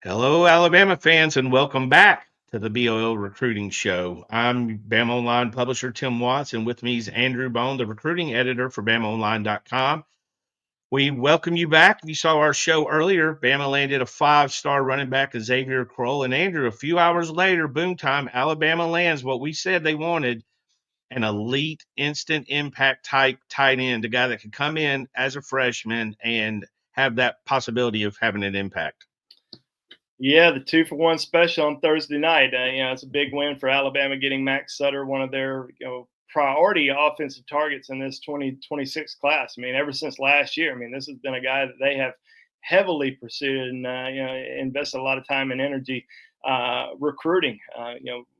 Hello, Alabama fans, and welcome back to the BOL Recruiting Show. I'm BamaOnLine publisher Tim Watts, and with me is Andrew Bone, the recruiting editor for BamaOnline.com. We welcome you back. If you saw our show earlier, Bama landed a five-star running back, Xavier Kroll. And Andrew, a few hours later, boom time, Alabama lands what we said they wanted, an elite instant impact type tight end, a guy that could come in as a freshman and have that possibility of having an impact. Yeah, the 2-for-1 special on Thursday night. It's a big win for Alabama getting Max Sutter, one of their priority offensive targets in this 2026 class. I mean, ever since last year, this has been a guy that they have heavily pursued and invested a lot of time and energy recruiting.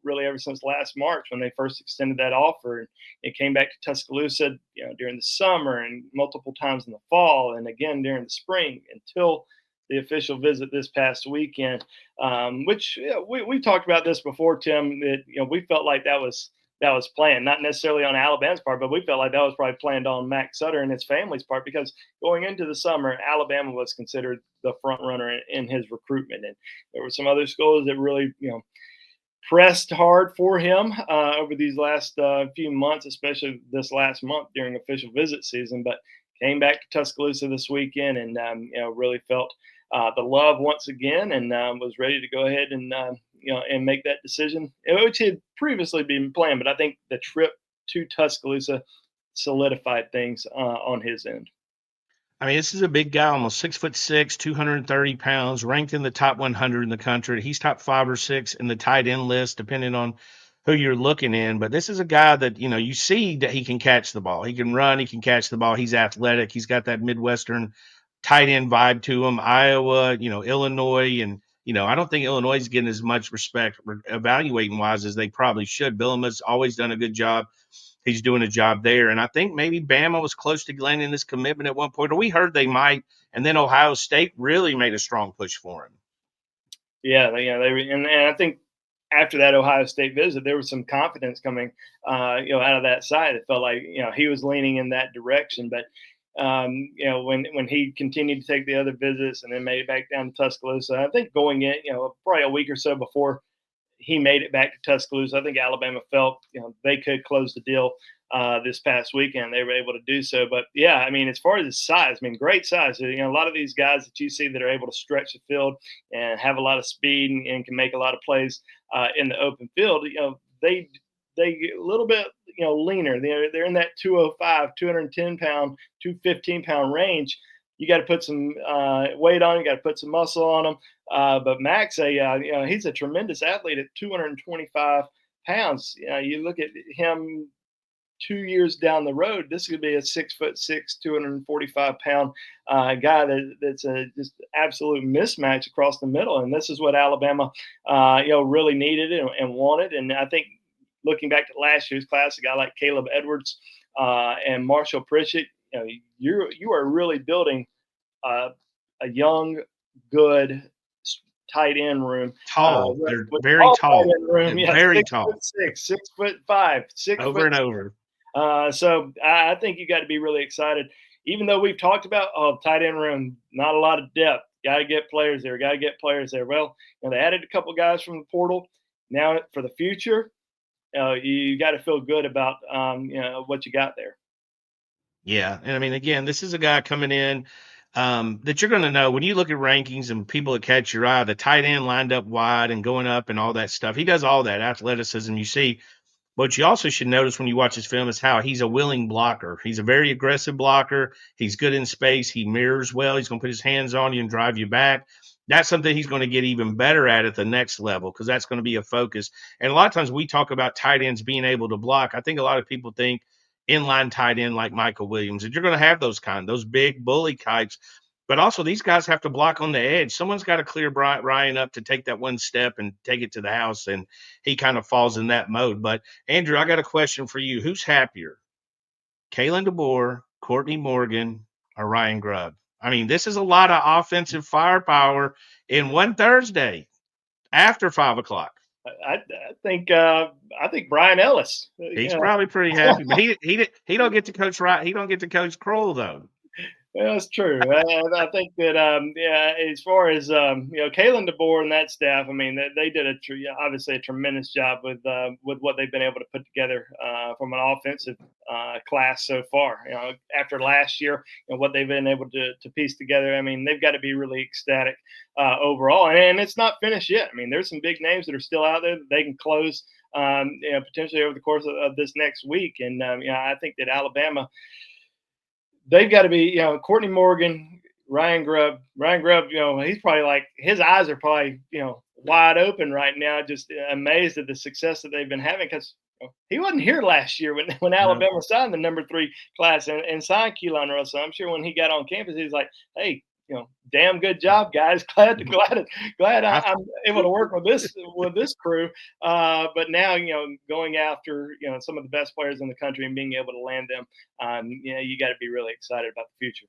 Really ever since last March when they first extended that offer. It came back to Tuscaloosa, during the summer and multiple times in the fall, and again during the spring until the official visit this past weekend, which we talked about this before, Tim. That we felt like that was planned, not necessarily on Alabama's part, but we felt like that was probably planned on Max Sutter and his family's part because going into the summer, Alabama was considered the front runner in his recruitment, and there were some other schools that really pressed hard for him over these last few months, especially this last month during official visit season. But came back to Tuscaloosa this weekend and really felt the love once again, and was ready to go ahead and and make that decision, which had previously been planned. But I think the trip to Tuscaloosa solidified things on his end. I mean, this is a big guy, almost 6'6", 230 pounds, ranked in the top 100 in the country. He's top 5 or 6 in the tight end list, depending on who you're looking in. But this is a guy that, you see that he can catch the ball. He can run, he can catch the ball. He's athletic. He's got that Midwestern tight end vibe to him. Iowa, Illinois, and, I don't think Illinois is getting as much respect evaluating wise as they probably should. Bielema's always done a good job. He's doing a job there. And I think maybe Bama was close to landing this commitment at one point, or we heard they might. And then Ohio State really made a strong push for him. Yeah, and I think after that Ohio State visit, there was some confidence coming, out of that side. It felt like he was leaning in that direction. But when he continued to take the other visits and then made it back down to Tuscaloosa, I think going in, probably a week or so before he made it back to Tuscaloosa. I think Alabama felt they could close the deal this past weekend. They were able to do so. But yeah, as far as his size, great size. A lot of these guys that you see that are able to stretch the field and have a lot of speed and can make a lot of plays in the open field, they get a little bit leaner. They're in that 205, 210 pound, 215 pound range. You got to put some weight on. You got to put some muscle on them. But Max, he's a tremendous athlete at 225 pounds. You look at him 2 years down the road, this could be a 6'6", 245-pound guy that's a just absolute mismatch across the middle. And this is what Alabama, really needed and wanted. And I think looking back to last year's class, a guy like Caleb Edwards and Marshall Pritchett, you are really building a young, good tight end room. Tall. They're With very all tight tall. end room, They're yeah, very six tall. foot six, 6'5", six Over foot. and over. So I think you got to be really excited. Even though we've talked about tight end room, not a lot of depth. Got to get players there. Got to get players there. Well, they added a couple guys from the portal. Now for the future, you got to feel good about what you got there. Yeah. And again, this is a guy coming in that you're going to know when you look at rankings and people that catch your eye, the tight end lined up wide and going up and all that stuff. He does all that athleticism. You see, what you also should notice when you watch his film is how he's a willing blocker. He's a very aggressive blocker. He's good in space. He mirrors well. He's going to put his hands on you and drive you back. That's something he's going to get even better at the next level because that's going to be a focus. And a lot of times we talk about tight ends being able to block. I think a lot of people think inline tight end like Michael Williams, and you're going to have those big bully types. But also, these guys have to block on the edge. Someone's got to clear Ryan up to take that one step and take it to the house, and he kind of falls in that mode. But Andrew, I got a question for you. Who's happier, Kalen Deboer, Courtney Morgan, or Ryan Grubb? This is a lot of offensive firepower in one Thursday after 5 o'clock. I think Brian Ellis. He's probably pretty happy, but he don't get to coach right. He don't get to coach Kroll though. Yeah, that's true. I think that yeah, as far as Kalen, Deboer, and that staff, I mean, they did obviously a tremendous job with what they've been able to put together from an offensive class so far. After last year and what they've been able to piece together, I mean, they've got to be really ecstatic overall. And it's not finished yet. I mean, there's some big names that are still out there that they can close. Potentially over the course of this next week, and I think that Alabama, they've got to be, Courtney Morgan, Ryan Grubb. Ryan Grubb, he's probably like, his eyes are probably, wide open right now, just amazed at the success that they've been having because he wasn't here last year when No. Alabama signed the number 3 class and signed Keelan Russell. I'm sure when he got on campus, he was like, hey, damn good job, guys. Glad I I'm able to work with this crew. But now, going after some of the best players in the country and being able to land them, you got to be really excited about the future.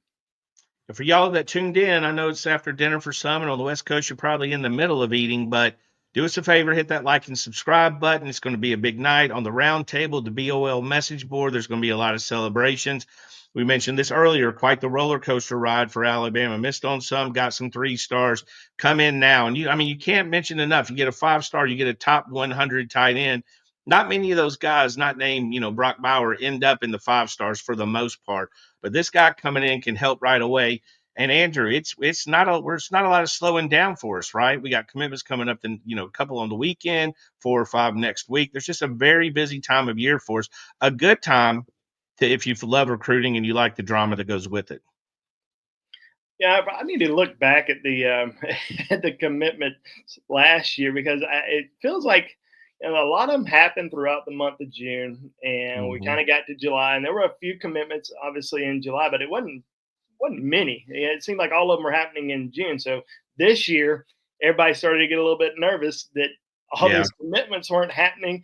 For y'all that tuned in, I know it's after dinner for some, and on the West Coast, you're probably in the middle of eating, but do us a favor, hit that like and subscribe button. It's going to be a big night on the round table, the BOL message board. There's going to be a lot of celebrations. We mentioned this earlier, quite the roller coaster ride for Alabama. Missed on some, got some 3 stars. Come in now. And you can't mention enough. You get a 5-star, you get a top 100 tight end. Not many of those guys, not named, Brock Bauer, end up in the 5 stars for the most part. But this guy coming in can help right away. And Andrew, it's not a lot of slowing down for us, right? We got commitments coming up, then a couple on the weekend, 4 or 5 next week. There's just a very busy time of year for us. A good time to if you love recruiting and you like the drama that goes with it. Yeah, I need to look back at the at the commitment last year because it feels like a lot of them happened throughout the month of June, and we Hmm. kind of got to July, and there were a few commitments obviously in July, but it wasn't many. It seemed like all of them were happening in June. So this year, everybody started to get a little bit nervous that all Yeah. these commitments weren't happening,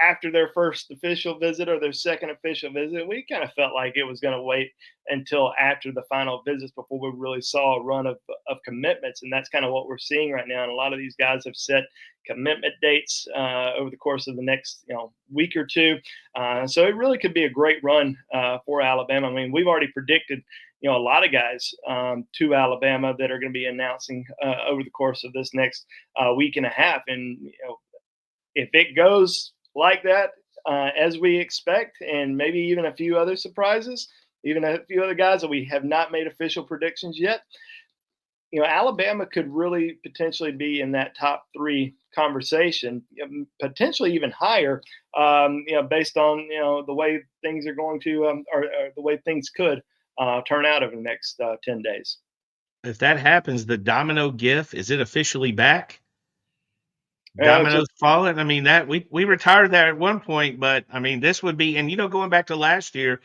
after their first official visit or their second official visit. We kind of felt like it was going to wait until after the final visits before we really saw a run of commitments. And that's kind of what we're seeing right now. And a lot of these guys have set commitment dates over the course of the next week or two. So it really could be a great run for Alabama. I mean, we've already predicted a lot of guys to Alabama that are going to be announcing over the course of this next week and a half. And if it goes like that as we expect, and maybe even a few other surprises, even a few other guys that we have not made official predictions yet, Alabama could really potentially be in that top 3 conversation, potentially even higher, based on the way things are going to, or the way things could turn out over the next 10 days. If that happens, the domino gif, is it officially back? It's Dominoes just falling. I mean, that we retired that at one point, but I mean, this would be, and going back to last year,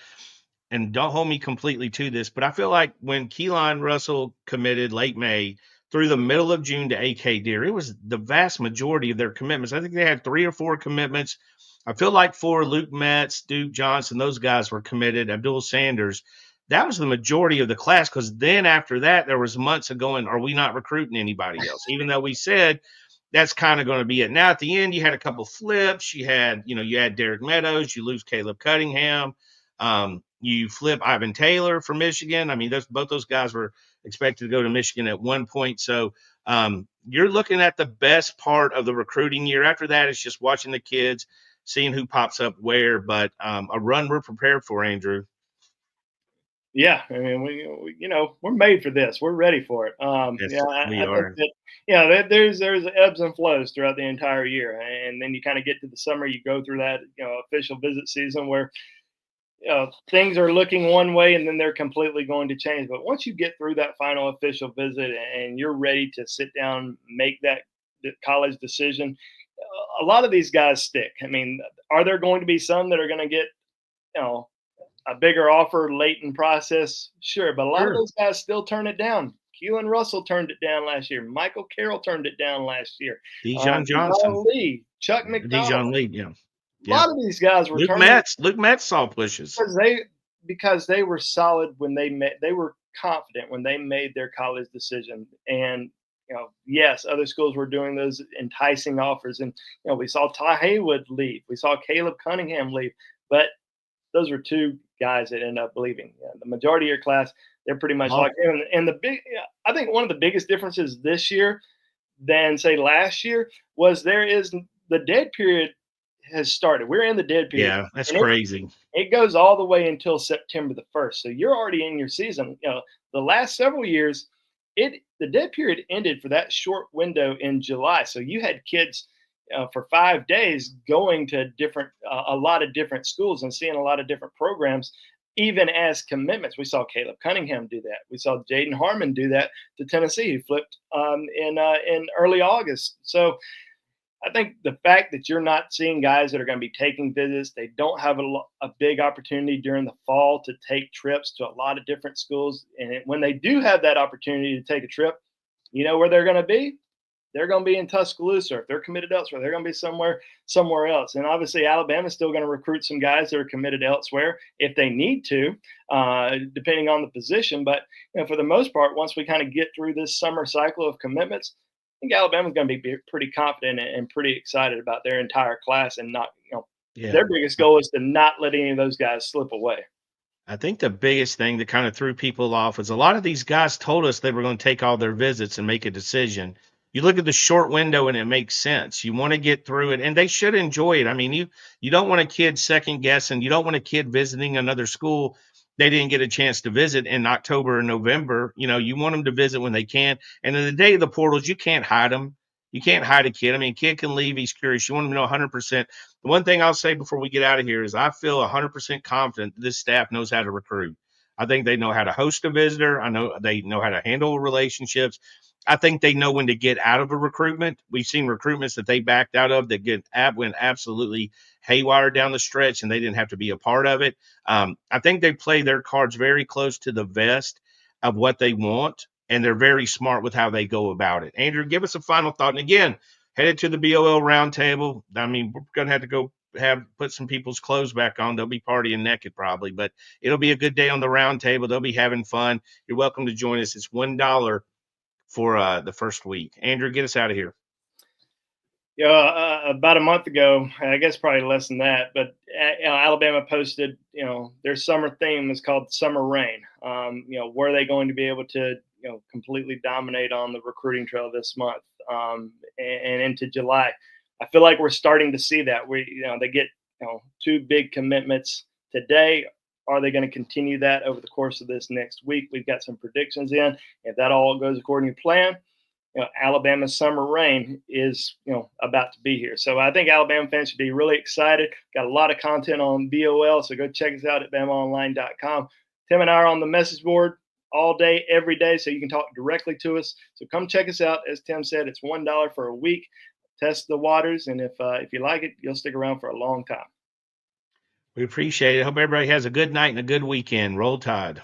and don't hold me completely to this, but I feel like when Keelan Russell committed late May through the middle of June to AK Deer, it was the vast majority of their commitments. I think they had 3 or 4 commitments. I feel like 4, Luke Metz, Duke Johnson, those guys were committed. Abdul Sanders, that was the majority of the class. Because then after that, there was months of going, are we not recruiting anybody else? Even though we said that's kind of going to be it. Now at the end, you had a couple flips. You had Derek Meadows. You lose Caleb Cunningham. You flip Ivan Taylor from Michigan. I mean, both those guys were expected to go to Michigan at one point. So you're looking at the best part of the recruiting year. After that, it's just watching the kids, seeing who pops up where. But a run we're prepared for, Andrew. Yeah, I mean, we're made for this. We're ready for it. Yes, Yeah, we I think are. that there's ebbs and flows throughout the entire year, and then you kind of get to the summer. You go through that official visit season where things are looking one way, and then they're completely going to change. But once you get through that final official visit, and you're ready to sit down, make that college decision, a lot of these guys stick. I mean, are there going to be some that are going to get you know a bigger offer late in process? Sure, but a lot of Sure. those guys still turn it down. Keelan Russell turned it down last year. Michael Carroll turned it down last year. Dijon Johnson, Devon Lee, Chuck McDonald. Dijon Lee, yeah, A yeah. lot of these guys were Luke turning Metz, Luke Metz saw pushes. because they were solid when they were confident when they made their college decision. And yes, other schools were doing those enticing offers, and we saw Ty Haywood leave, we saw Caleb Cunningham leave, but those were two guys that ended up leaving. The majority of your class, they're pretty much Oh, locked in. And the big, I think one of the biggest differences this year than say last year was the dead period has started. We're in the dead period, yeah, that's and crazy. it goes all the way until September the 1st. So you're already in your season. The last several years, the dead period ended for that short window in July. So you had kids for 5 days going to a lot of different schools and seeing a lot of different programs, even as commitments. We saw Caleb Cunningham do that. We saw Jaden Harmon do that to Tennessee. He flipped in early August. So I think the fact that you're not seeing guys that are going to be taking visits, they don't have a big opportunity during the fall to take trips to a lot of different schools. And when they do have that opportunity to take a trip, you know where they're going to be? They're going to be in Tuscaloosa. If they're committed elsewhere, they're going to be somewhere else. And obviously, Alabama's still going to recruit some guys that are committed elsewhere if they need to, depending on the position. But for the most part, once we kind of get through this summer cycle of commitments, I think Alabama's going to be pretty confident and pretty excited about their entire class, and not, Yeah. their biggest goal is to not let any of those guys slip away. I think the biggest thing that kind of threw people off was a lot of these guys told us they were going to take all their visits and make a decision. You look at the short window and it makes sense. You want to get through it and they should enjoy it. I mean, you don't want a kid second guessing. You don't want a kid visiting another school they didn't get a chance to visit in October or November. You want them to visit when they can. And in the day of the portals, you can't hide them. You can't hide a kid. I mean, a kid can leave. He's curious. You want him to know 100%. The one thing I'll say before we get out of here is I feel 100% confident this staff knows how to recruit. I think they know how to host a visitor. I know they know how to handle relationships. I think they know when to get out of a recruitment. We've seen recruitments that they backed out of that went absolutely haywire down the stretch, and they didn't have to be a part of it. I think they play their cards very close to the vest of what they want, and they're very smart with how they go about it. Andrew, give us a final thought. And again, headed to the BOL roundtable. I mean, we're going to have to go put some people's clothes back on. They'll be partying naked probably, but it'll be a good day on the roundtable. They'll be having fun. You're welcome to join us. It's $1 for the first week. Andrew, get us out of here. Yeah, about a month ago, I guess probably less than that, but Alabama posted, their summer theme is called Summer Rain. Were they going to be able to, completely dominate on the recruiting trail this month and into July? I feel like we're starting to see that. They get, two big commitments today. Are they going to continue that over the course of this next week? We've got some predictions in. If that all goes according to plan, Alabama's summer rain is, about to be here. So I think Alabama fans should be really excited. Got a lot of content on BOL, so go check us out at BamaOnLine.com. Tim and I are on the message board all day, every day, so you can talk directly to us. So come check us out. As Tim said, it's $1 for a week. Test the waters, and if you like it, you'll stick around for a long time. We appreciate it. Hope everybody has a good night and a good weekend. Roll Tide.